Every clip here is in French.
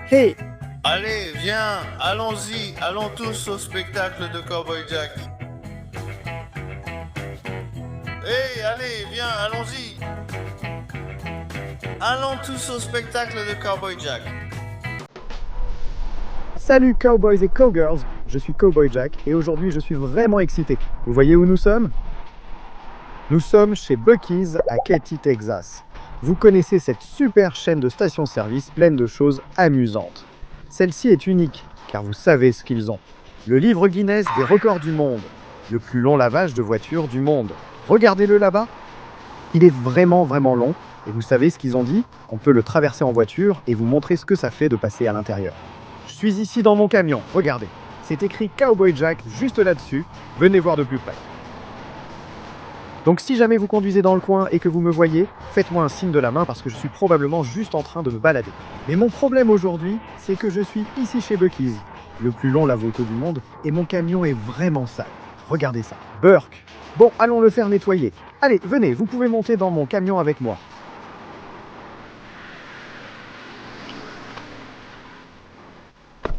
Hey, Allez, viens, allons-y, allons tous au spectacle de Cowboy Jack. Hey, allez, viens, allons-y. Allons tous au spectacle de Cowboy Jack. salut cowboys et cowgirls, je suis Cowboy Jack et aujourd'hui je suis vraiment excité. Vous voyez où nous sommes? Nous sommes chez Buc-ee's à Katy, Texas. Vous connaissez cette super chaîne de stations-service pleine de choses amusantes. Celle-ci est unique car vous savez ce qu'ils ont. Le livre Guinness des records du monde, le plus long lavage de voitures du monde. Regardez-le là-bas. Il est vraiment long et vous savez ce qu'ils ont dit? On peut le traverser en voiture et vous montrer ce que ça fait de passer à l'intérieur. Je suis ici dans mon camion, regardez. C'est écrit Cowboy Jack juste là-dessus. Venez voir de plus près. Donc si jamais vous conduisez dans le coin et que vous me voyez, faites-moi un signe de la main parce que je suis probablement juste en train de me balader. Mais mon problème aujourd'hui, c'est que je suis ici chez Buc-ee's, le plus long lave-auto du monde, et mon camion est vraiment sale. Regardez ça. Burk. Bon, allons le faire nettoyer. Allez, venez, vous pouvez monter dans mon camion avec moi.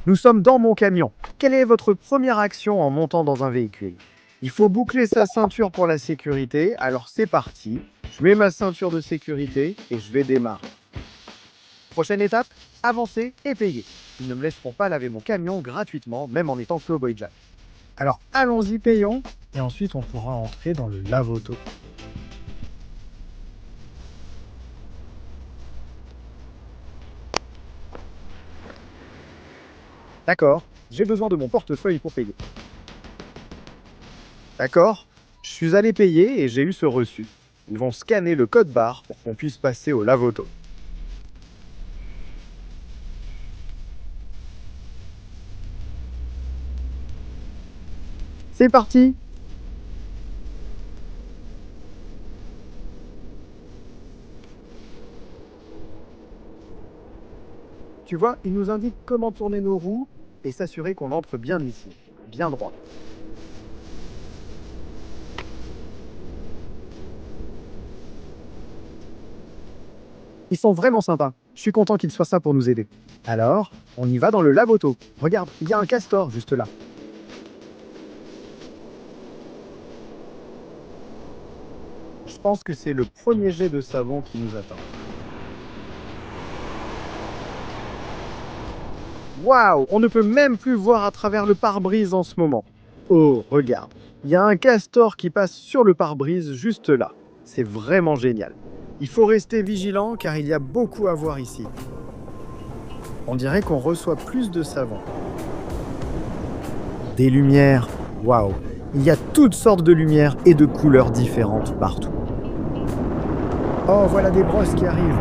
Nous sommes dans mon camion. Quelle est votre première action en montant dans un véhicule? Il faut boucler sa ceinture pour la sécurité, alors c'est parti. Je mets ma ceinture de sécurité et je vais démarrer. Prochaine étape, avancer et payer. Ils ne me laisseront pas laver mon camion gratuitement, même en étant Cowboy Jack. Alors allons-y, payons, et ensuite on pourra entrer dans le lave-auto. D'accord, j'ai besoin de mon portefeuille pour payer. D'accord, je suis allé payer et j'ai eu ce reçu. Ils vont scanner le code barre pour qu'on puisse passer au lave-auto. C'est parti! Tu vois, il nous indique comment tourner nos roues et s'assurer qu'on entre bien ici, bien droit. Ils sont vraiment sympas. Je suis content qu'ils soient ça pour nous aider. Alors, on y va dans le lave-auto. Regarde, il y a un castor juste là. Je pense que c'est le premier jet de savon qui nous attend. Waouh, on ne peut même plus voir à travers le pare-brise en ce moment. Oh, regarde, il y a un castor qui passe sur le pare-brise juste là. C'est vraiment génial. Il faut rester vigilant car il y a beaucoup à voir ici. On dirait qu'on reçoit plus de savon. Des lumières, waouh. Il y a toutes sortes de lumières et de couleurs différentes partout. Oh, voilà des brosses qui arrivent.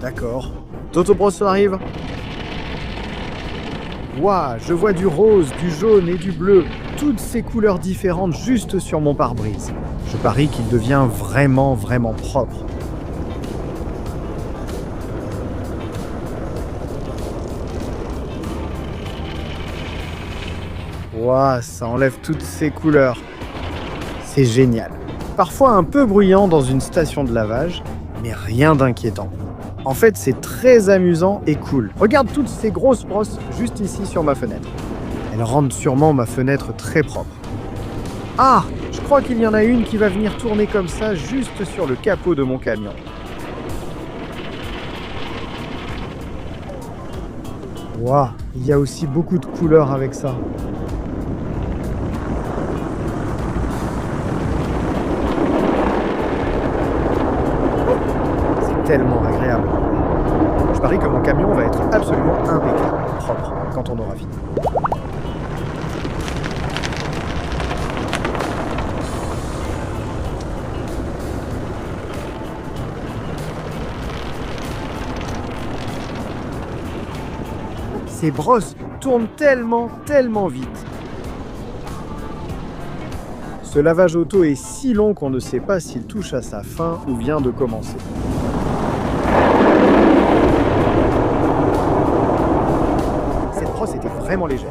D'accord. Toto Brosse arrive. Waouh, je vois du rose, du jaune et du bleu. Toutes ces couleurs différentes juste sur mon pare-brise. Je parie qu'il devient vraiment propre. Waouh, ça enlève toutes ces couleurs. C'est génial. Parfois un peu bruyant dans une station de lavage, mais rien d'inquiétant. En fait, c'est très amusant et cool. Regarde toutes ces grosses brosses juste ici sur ma fenêtre. Elles rendent sûrement ma fenêtre très propre. Ah, je crois qu'il y en a une qui va venir tourner comme ça juste sur le capot de mon camion. Waouh, il y a aussi beaucoup de couleurs avec ça. Tellement agréable. Je parie que mon camion va être absolument impeccable, propre, quand on aura fini. Ces brosses tournent tellement vite. Ce lavage auto est si long qu'on ne sait pas s'il touche à sa fin ou vient de commencer. vraiment légère.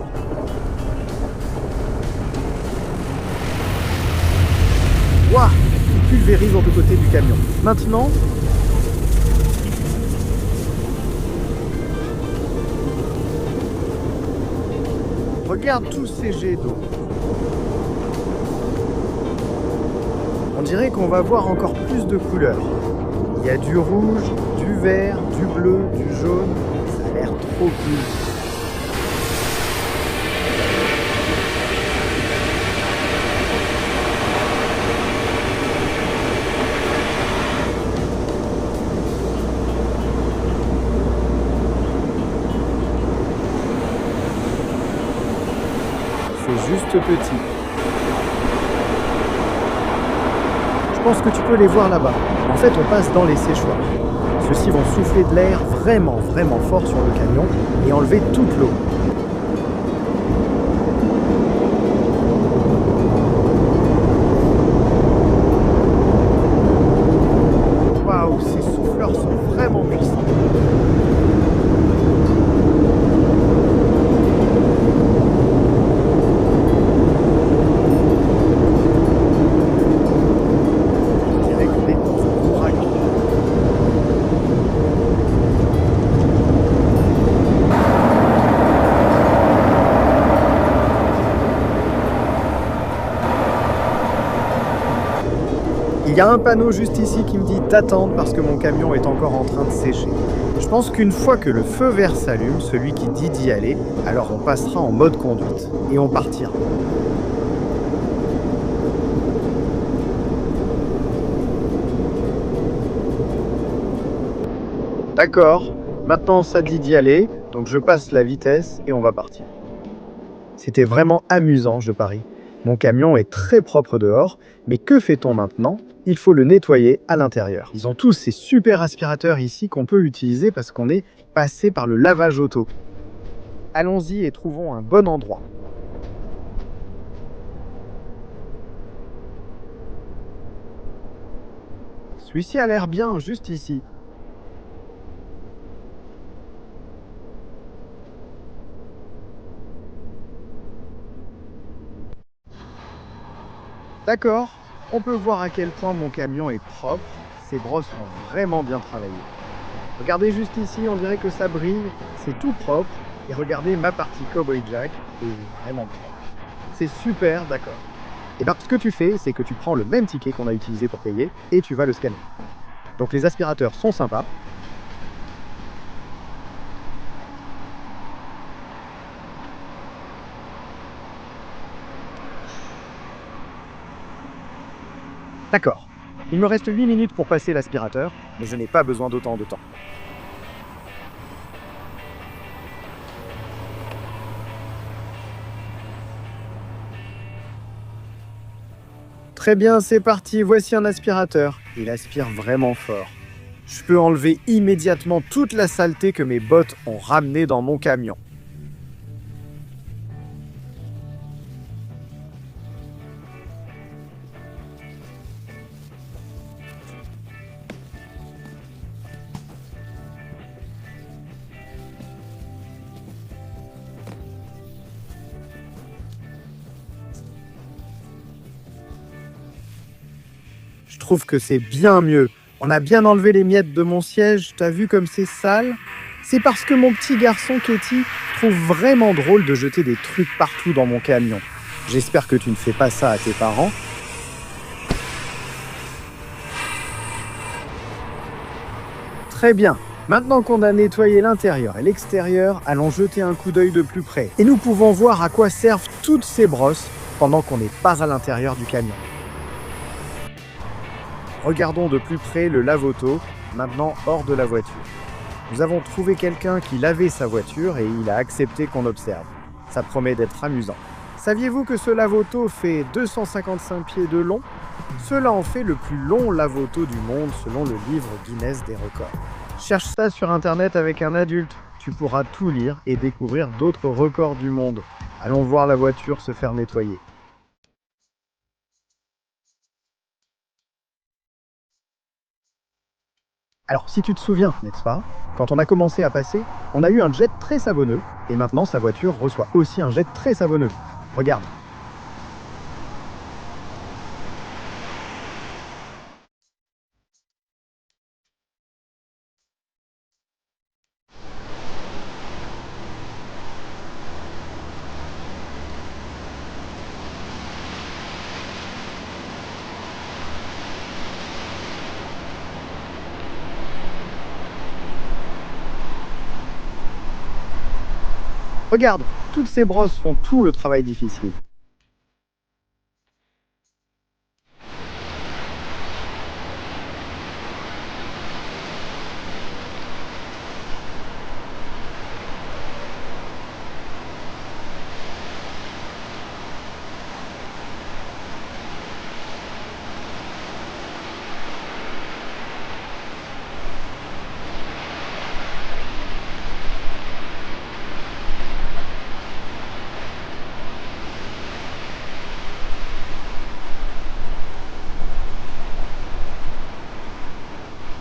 Waouh! Il pulvérise en deux côtés du camion. Maintenant, regarde tous ces jets d'eau. On dirait qu'on va voir encore plus de couleurs. Il y a du rouge, du vert, du bleu, du jaune. Ça a l'air trop cool. C'est juste petit. Je pense que tu peux les voir là-bas. En fait, on passe dans les séchoirs. Ceux-ci vont souffler de l'air vraiment fort sur le camion et enlever toute l'eau. Waouh, ces souffleurs sont vraiment puissants. Il y a un panneau juste ici qui me dit d'attendre parce que mon camion est encore en train de sécher. Je pense qu'une fois que le feu vert s'allume, celui qui dit d'y aller, alors on passera en mode conduite et on partira. D'accord, maintenant ça dit d'y aller, donc je passe la vitesse et on va partir. C'était vraiment amusant, je parie. Mon camion est très propre dehors, mais que fait-on maintenant? Il faut le nettoyer à l'intérieur. Ils ont tous ces super aspirateurs ici qu'on peut utiliser parce qu'on est passé par le lavage auto. Allons-y et trouvons un bon endroit. Celui-ci a l'air bien, juste ici. D'accord, on peut voir à quel point mon camion est propre. Ces brosses ont vraiment bien travaillé. Regardez juste ici, on dirait que ça brille, c'est tout propre. Et regardez, ma partie Cowboy Jack est vraiment propre. C'est super, d'accord. Et bien, ce que tu fais, c'est que tu prends le même ticket qu'on a utilisé pour payer et tu vas le scanner. Donc les aspirateurs sont sympas. D'accord. Il me reste 8 minutes pour passer l'aspirateur, mais je n'ai pas besoin d'autant de temps. Très bien, c'est parti, voici un aspirateur. Il aspire vraiment fort. Je peux enlever immédiatement toute la saleté que mes bottes ont ramenée dans mon camion. Je trouve que c'est bien mieux. On a bien enlevé les miettes de mon siège, t'as vu comme c'est sale? C'est parce que mon petit garçon Katie trouve vraiment drôle de jeter des trucs partout dans mon camion. J'espère que tu ne fais pas ça à tes parents. Très bien. Maintenant qu'on a nettoyé l'intérieur et l'extérieur, allons jeter un coup d'œil de plus près. Et nous pouvons voir à quoi servent toutes ces brosses pendant qu'on n'est pas à l'intérieur du camion. Regardons de plus près le lave-auto, maintenant hors de la voiture. Nous avons trouvé quelqu'un qui lavait sa voiture et il a accepté qu'on observe. Ça promet d'être amusant. Saviez-vous que ce lave-auto fait 255 pieds de long? Cela en fait le plus long lave-auto du monde selon le livre Guinness des records. Cherche ça sur internet avec un adulte. Tu pourras tout lire et découvrir d'autres records du monde. Allons voir la voiture se faire nettoyer. Alors, si tu te souviens, n'est-ce pas, quand on a commencé à passer, on a eu un jet très savonneux, et maintenant sa voiture reçoit aussi un jet très savonneux. Regarde. Regarde, toutes ces brosses font tout le travail difficile.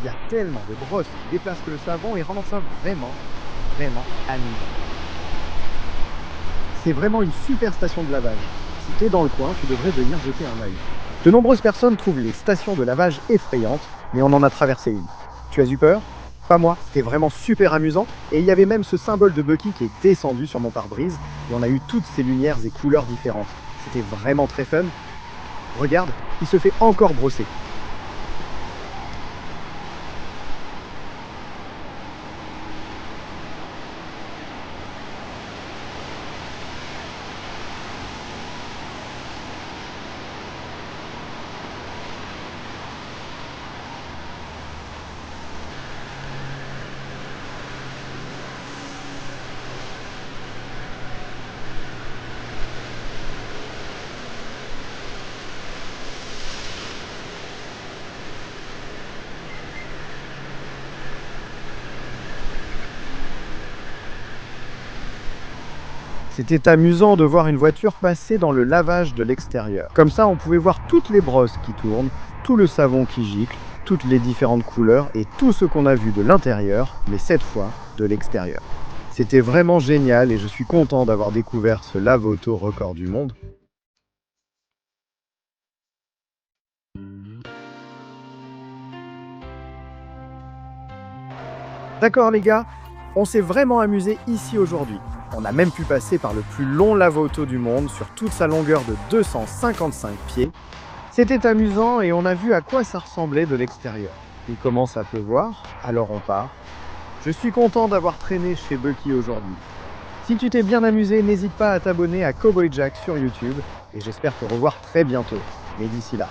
Il y a tellement de brosses qui déplacent le savon et rendent ça vraiment amusant. C'est vraiment une super station de lavage. Si t'es dans le coin, tu devrais venir jeter un œil. De nombreuses personnes trouvent les stations de lavage effrayantes, mais on en a traversé une. Tu as eu peur? Pas moi, c'était vraiment super amusant, et il y avait même ce symbole de Bucky qui est descendu sur mon pare-brise, et on a eu toutes ces lumières et couleurs différentes. C'était vraiment très fun. Regarde, il se fait encore brosser. C'était amusant de voir une voiture passer dans le lavage de l'extérieur. Comme ça, on pouvait voir toutes les brosses qui tournent, tout le savon qui gicle, toutes les différentes couleurs et tout ce qu'on a vu de l'intérieur, mais cette fois de l'extérieur. C'était vraiment génial et je suis content d'avoir découvert ce lave-auto record du monde. D'accord les gars, on s'est vraiment amusé ici aujourd'hui. On a même pu passer par le plus long lave-auto du monde sur toute sa longueur de 255 pieds. C'était amusant et on a vu à quoi ça ressemblait de l'extérieur. Il commence à pleuvoir, alors on part. Je suis content d'avoir traîné chez Bucky aujourd'hui. Si tu t'es bien amusé, n'hésite pas à t'abonner à Cowboy Jack sur YouTube et j'espère te revoir très bientôt. Mais d'ici là,